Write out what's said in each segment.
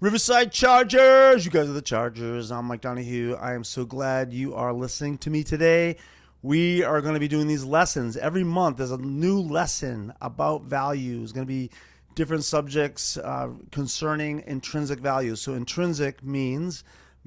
Riverside Chargers! You guys are the Chargers. I'm Mike Donahue. I am so glad you are listening to me today. We are going to be doing these lessons. Every month there's a new lesson about values. It's going to be different subjects concerning intrinsic values. So intrinsic means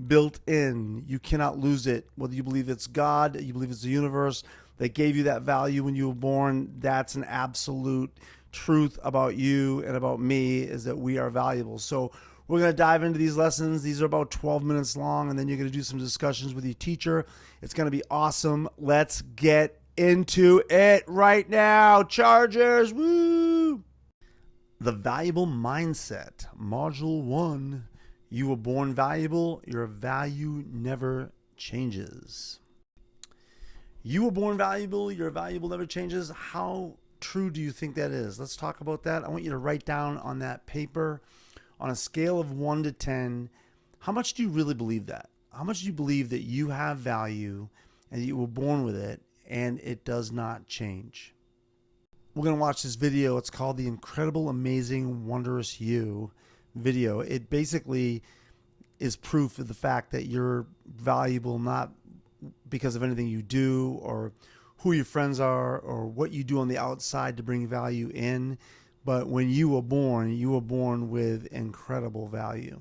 built in. You cannot lose it. Whether you believe it's God, you believe it's the universe that gave you that value when you were born, that's an absolute truth about you and about me, is that we are valuable. So we're going to dive into these lessons. These are about 12 minutes long, and then you're going to do some discussions with your teacher. It's going to be awesome. Let's get into it right now. Chargers, woo! The Valuable Mindset, Module 1. You were born valuable. Your value never changes. You were born valuable. Your valuable never changes. How true do you think that is? Let's talk about that. I want you to write down on that paper, on a scale of 1 to 10, how much do you really believe that? How much do you believe that you have value and that you were born with it and it does not change? We're going to watch this video. It's called The Incredible, Amazing, Wondrous You video. It basically is proof of the fact that you're valuable not because of anything you do or who your friends are or what you do on the outside to bring value in. But when you were born with incredible value.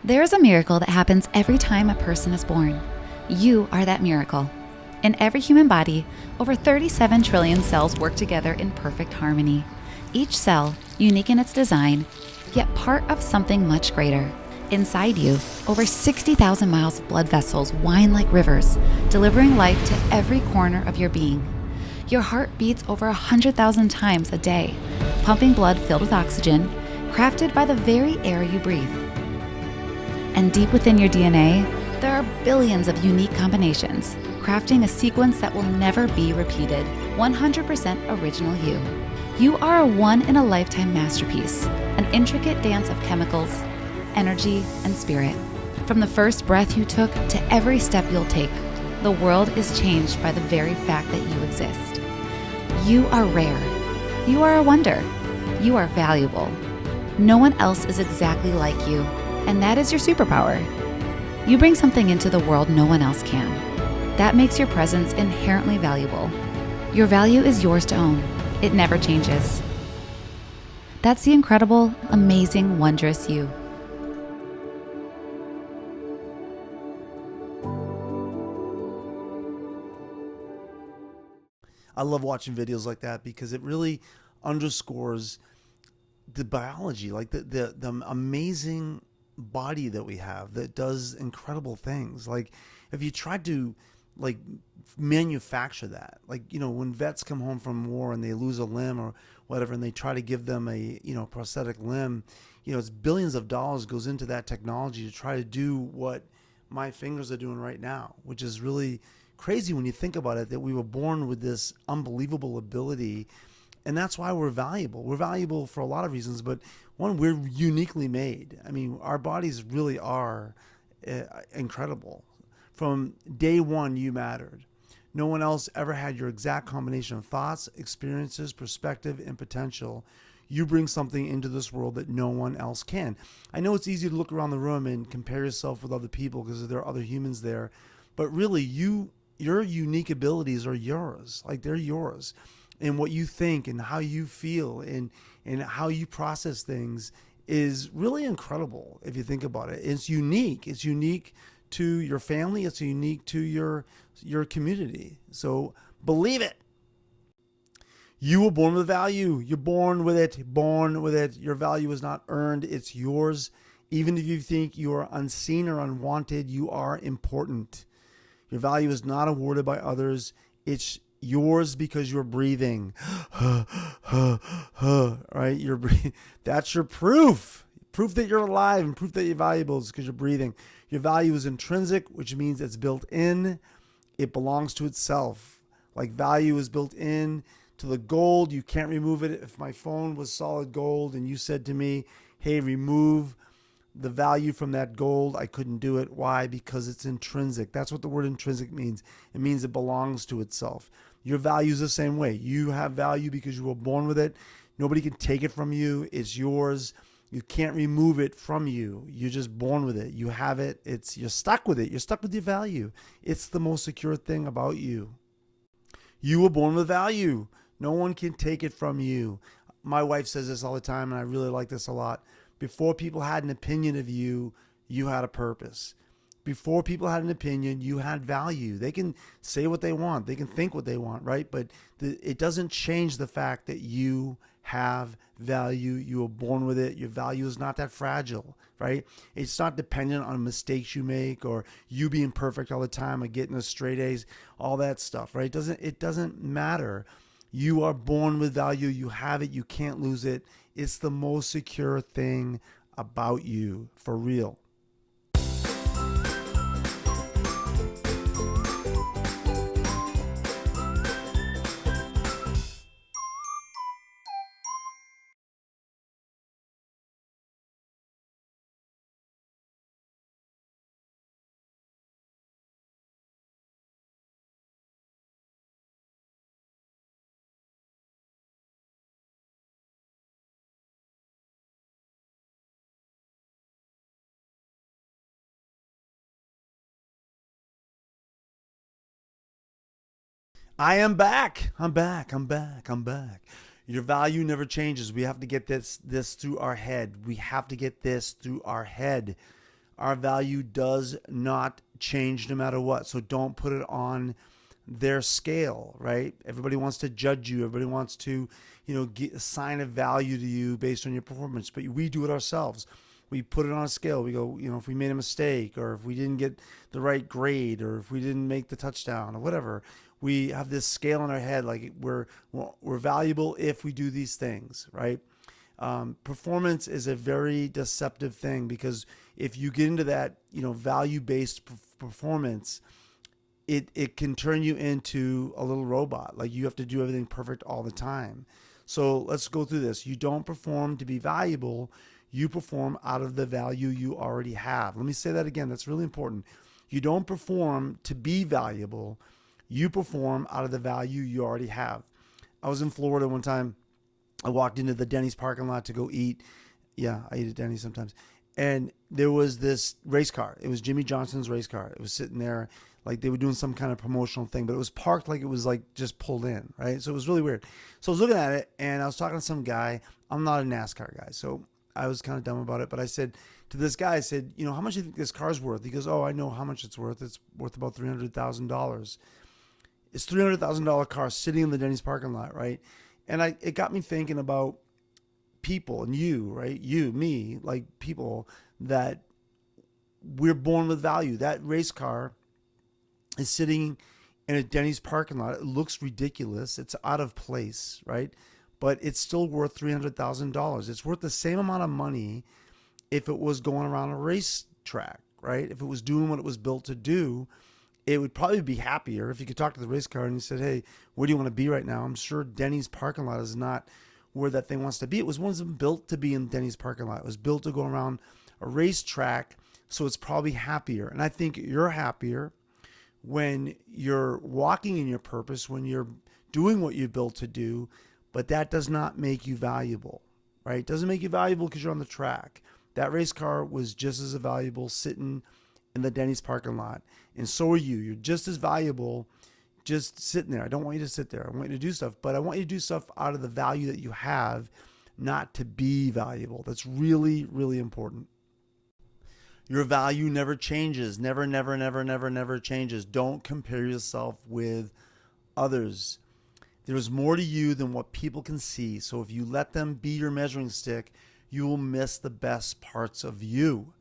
There is a miracle that happens every time a person is born. You are that miracle. In every human body, over 37 trillion cells work together in perfect harmony. Each cell, unique in its design, yet part of something much greater. Inside you, over 60,000 miles of blood vessels wind like rivers, delivering life to every corner of your being. Your heart beats over 100,000 times a day, pumping blood filled with oxygen, crafted by the very air you breathe. And deep within your DNA, there are billions of unique combinations, crafting a sequence that will never be repeated, 100% original you. You are a one-in-a-lifetime masterpiece, an intricate dance of chemicals, energy, and spirit. From the first breath you took to every step you'll take, the world is changed by the very fact that you exist. You are rare. You are a wonder. You are valuable. No one else is exactly like you, and that is your superpower. You bring something into the world no one else can. That makes your presence inherently valuable. Your value is yours to own. It never changes. That's the incredible, amazing, wondrous you. I love watching videos like that because it really underscores the biology, like the amazing body that we have that does incredible things. Like if you try to like manufacture that, like, you know, when vets come home from war and they lose a limb or whatever, and they try to give them a, you know, prosthetic limb, you know, it's billions of dollars goes into that technology to try to do what my fingers are doing right now, which is really crazy when you think about it, that we were born with this unbelievable ability. And that's why we're valuable. We're valuable for a lot of reasons, but one, we're uniquely made. I mean, our bodies really are incredible. From day one, you mattered. No one else ever had your exact combination of thoughts, experiences, perspective, and potential. You bring something into this world that no one else can. I know it's easy to look around the room and compare yourself with other people because there are other humans there, but really your unique abilities are yours. Like, they're yours. And what you think and how you feel and how you process things is really incredible if you think about it. It's unique. It's unique to your family. It's unique to your community. So believe it. You were born with value. You're born with it. Born with it. Your value is not earned. It's yours. Even if you think you are unseen or unwanted, you are important. Your value is not awarded by others. It's yours because you're breathing. Right? You're breathing. That's your proof. Proof that you're alive and proof that you're valuable is because you're breathing. Your value is intrinsic, which means it's built in. It belongs to itself. Like value is built in to the gold. You can't remove it. If my phone was solid gold and you said to me, hey, remove the value from that gold, I couldn't do it. Why? Because it's intrinsic. That's what the word intrinsic means. It means it belongs to itself. Your value is the same way. You have value because you were born with it. Nobody can take it from you. It's yours. You can't remove it from you. You're just born with it. You have it. You're stuck with it. You're stuck with your value. It's the most secure thing about you. You were born with value. No one can take it from you. My wife says this all the time, and I really like this a lot. Before people had an opinion of you, you had a purpose. Before people had an opinion, you had value. They can say what they want. They can think what they want, right? But it doesn't change the fact that you have value. You were born with it. Your value is not that fragile, right? It's not dependent on mistakes you make or you being perfect all the time or getting the straight A's, all that stuff, right? It doesn't matter. You are born with value. You have it. You can't lose it. It's the most secure thing about you, for real. I am back. I'm back. I'm back. I'm back. Your value never changes. We have to get this through our head. We have to get this through our head. Our value does not change no matter what. So don't put it on their scale, right? Everybody wants to judge you. Everybody wants to, assign a value to you based on your performance. But we do it ourselves. We put it on a scale. We go, if we made a mistake or if we didn't get the right grade or if we didn't make the touchdown or whatever, we have this scale in our head like we're valuable if we do these things, right? Performance is a very deceptive thing because if you get into that, value-based performance, it can turn you into a little robot. Like you have to do everything perfect all the time. So let's go through this. You don't perform to be valuable. You perform out of the value you already have. Let me say that again. That's really important. You don't perform to be valuable. You perform out of the value you already have. I was in Florida one time. I walked into the Denny's parking lot to go eat. Yeah, I eat at Denny's sometimes. And there was this race car. It was Jimmy Johnson's race car. It was sitting there like they were doing some kind of promotional thing, but it was parked like it was like just pulled in, right? So it was really weird. So I was looking at it and I was talking to some guy. I'm not a NASCAR guy, so I was kind of dumb about it. But I said to this guy, I said, how much do you think this car's worth? He goes, oh, I know how much it's worth. It's worth about $300,000. It's $300,000 car sitting in the Denny's parking lot, right? And it got me thinking about people and you, right? You, me, like people that we're born with value. That race car is sitting in a Denny's parking lot. It looks ridiculous. It's out of place, right? But it's still worth $300,000. It's worth the same amount of money if it was going around a racetrack, right? If it was doing what it was built to do, it would probably be happier if you could talk to the race car and you said, hey, where do you want to be right now? I'm sure Denny's parking lot is not where that thing wants to be. It was wasn't built to be in Denny's parking lot. It was built to go around a racetrack, so it's probably happier. And I think you're happier when you're walking in your purpose, when you're doing what you're built to do, but that does not make you valuable, right? It doesn't make you valuable because you're on the track. That race car was just as valuable sitting in the Denny's parking lot. And so are you. You're just as valuable just sitting there. I don't want you to sit there. I want you to do stuff, but I want you to do stuff out of the value that you have, not to be valuable. That's really, really important. Your value never changes. Never, never, never, never, never changes. Don't compare yourself with others. There's more to you than what people can see. So if you let them be your measuring stick, you will miss the best parts of you.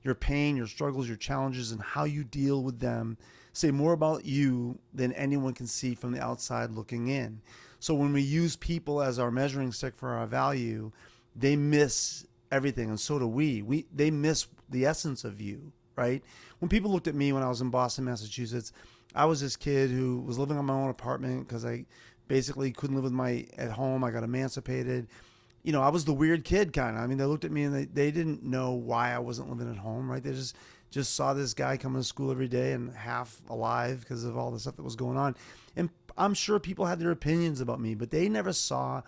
Your pain, your struggles, your challenges, and how you deal with them say more about you than anyone can see from the outside looking in. So when we use people as our measuring stick for our value, they miss everything, and so do we. They miss the essence of you, right? When people looked at me when I was in Boston, Massachusetts, I was this kid who was living in my own apartment because I basically couldn't live at home. I got emancipated. I was the weird kid kind of. I mean, they looked at me and they didn't know why I wasn't living at home, right? They just saw this guy coming to school every day and half alive because of all the stuff that was going on. And I'm sure people had their opinions about me, but they never saw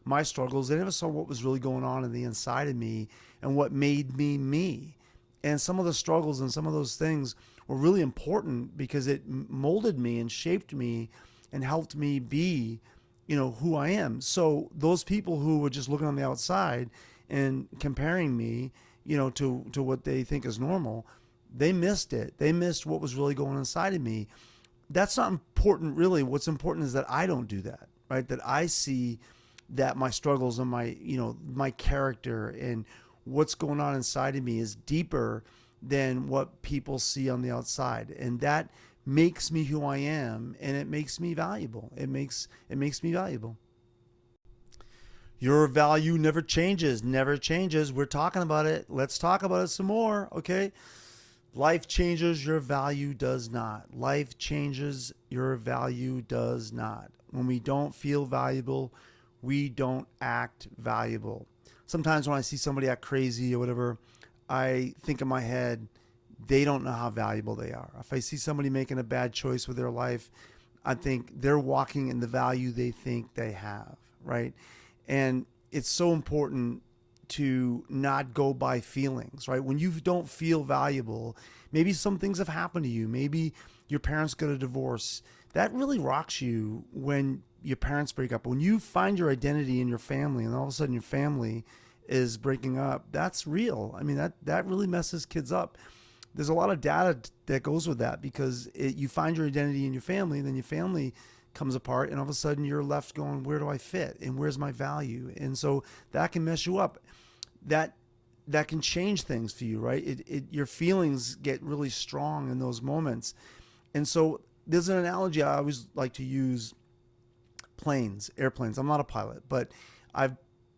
my struggles. They never saw what was really going on in the inside of me and what made me me. And some of the struggles and some of those things were really important because it molded me and shaped me and helped me be, who I am. So those people who were just looking on the outside and comparing me, to what they think is normal, they missed it. They missed what was really going inside of me. That's not important, really. What's important is that I don't do that, right? That I see that my struggles and my character and what's going on inside of me is deeper than what people see on the outside. And that makes me who I am, and it makes me valuable. It makes me valuable. Your value never changes, never changes. We're talking about it. Let's talk about it some more, okay? Life changes, your value does not. Life changes, your value does not. When we don't feel valuable, we don't act valuable. Sometimes when I see somebody act crazy or whatever, I think in my head, they don't know how valuable they are. If I see somebody making a bad choice with their life, I think they're walking in the value they think they have, right? And it's so important to not go by feelings, right? When you don't feel valuable, maybe some things have happened to you. Maybe your parents got a divorce. That really rocks you when your parents break up. When you find your identity in your family and all of a sudden your family is breaking up, that's real. I mean, that really messes kids up. There's a lot of data that goes with that because you find your identity in your family, and then your family comes apart, and all of a sudden you're left going, where do I fit and where's my value? And so that can mess you up. That can change things for you, right? Your feelings get really strong in those moments. And so there's an analogy I always like to use: airplanes. I'm not a pilot, but I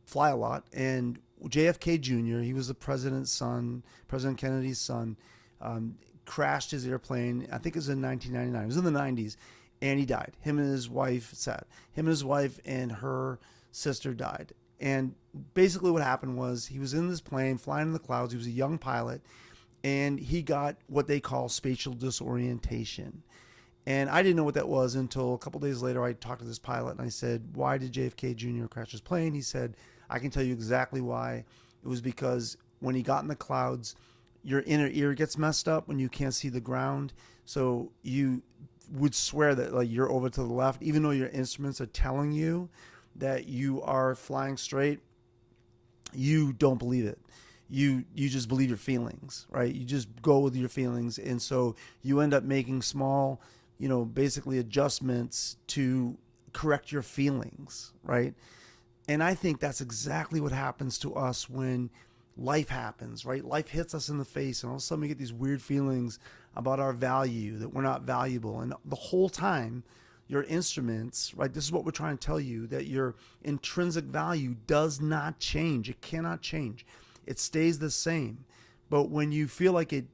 fly a lot. And JFK Jr., he was the president's son, President Kennedy's son, crashed his airplane. I think it was in 1999. It was in the 90s. And he died. Him and his wife and her sister died. And basically what happened was he was in this plane flying in the clouds. He was a young pilot, and he got what they call spatial disorientation. And I didn't know what that was until a couple days later. I talked to this pilot and I said, why did JFK Jr. crash his plane? He said, I can tell you exactly why. It was because when he got in the clouds, your inner ear gets messed up when you can't see the ground. So you would swear that like you're over to the left, even though your instruments are telling you that you are flying straight. You don't believe it. You just believe your feelings, right? You just go with your feelings. And so you end up making small, basically adjustments to correct your feelings, right? And I think that's exactly what happens to us when life happens, right? Life hits us in the face, and all of a sudden we get these weird feelings about our value, that we're not valuable. And the whole time, your instruments, right? This is what we're trying to tell you, that your intrinsic value does not change. It cannot change. It stays the same. But when you feel like it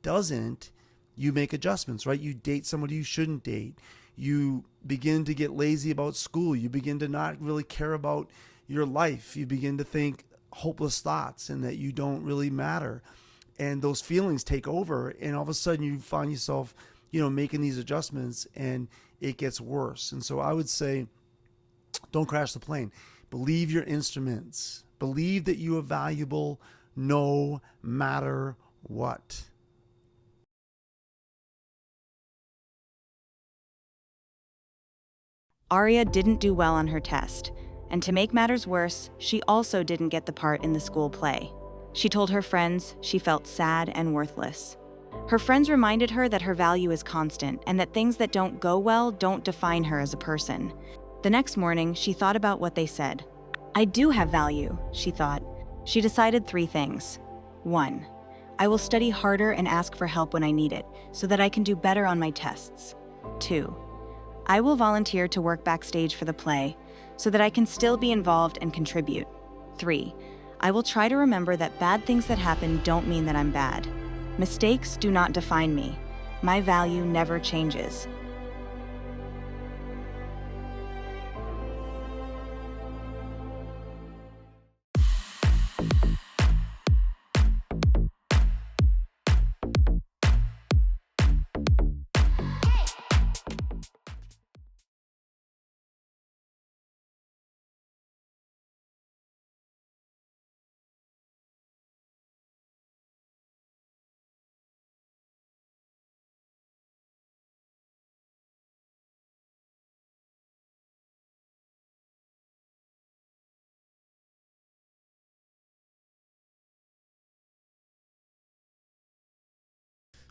doesn't, you make adjustments, right? You date somebody you shouldn't date. You begin to get lazy about school. You begin to not really care about your life. You begin to think hopeless thoughts and that you don't really matter. And those feelings take over, and all of a sudden you find yourself, making these adjustments, and it gets worse. And so I would say, don't crash the plane. Believe your instruments. Believe that you are valuable no matter what. Aria didn't do well on her test, and to make matters worse, she also didn't get the part in the school play. She told her friends she felt sad and worthless. Her friends reminded her that her value is constant and that things that don't go well don't define her as a person. The next morning, she thought about what they said. I do have value, she thought. She decided 3 things. 1. I will study harder and ask for help when I need it, so that I can do better on my tests. 2. I will volunteer to work backstage for the play, so that I can still be involved and contribute. 3. I will try to remember that bad things that happen don't mean that I'm bad. Mistakes do not define me. My value never changes.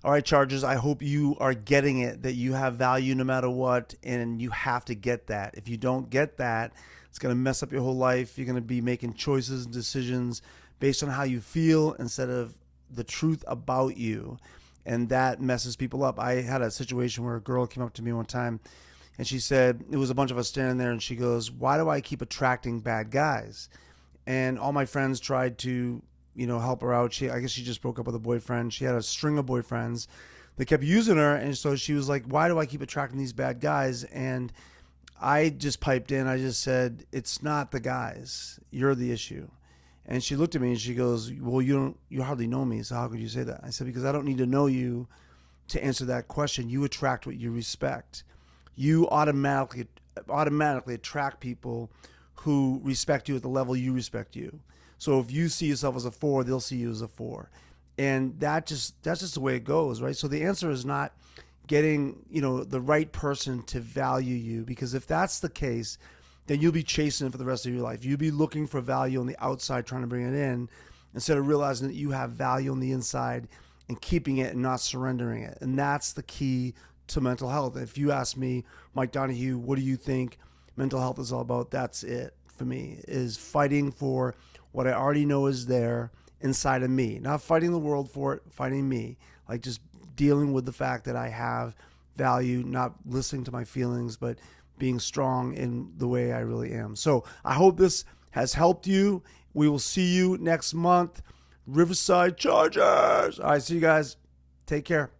All right, Chargers, I hope you are getting it, that you have value no matter what, and you have to get that. If you don't get that, it's going to mess up your whole life. You're going to be making choices and decisions based on how you feel instead of the truth about you, and that messes people up. I had a situation where a girl came up to me one time, and she said, it was a bunch of us standing there, and she goes, why do I keep attracting bad guys? And all my friends tried to help her out. I guess she just broke up with a boyfriend. She had a string of boyfriends that kept using her. And so she was like, why do I keep attracting these bad guys? And I just piped in. I just said, it's not the guys. You're the issue. And she looked at me and she goes, well, you hardly know me. So how could you say that? I said, because I don't need to know you to answer that question. You attract what you respect. You automatically attract people who respect you at the level you respect you. So if you see yourself as a 4, they'll see you as a 4. And that's just the way it goes, right? So the answer is not getting, the right person to value you, because if that's the case, then you'll be chasing it for the rest of your life. You'll be looking for value on the outside, trying to bring it in, instead of realizing that you have value on the inside and keeping it and not surrendering it. And that's the key to mental health. If you ask me, Mike Donahue, what do you think mental health is all about? That's it for me, is fighting for what I already know is there inside of me. Not fighting the world for it, fighting me. Like just dealing with the fact that I have value, not listening to my feelings, but being strong in the way I really am. So I hope this has helped you. We will see you next month. Riverside Chargers. All right, see you guys. Take care.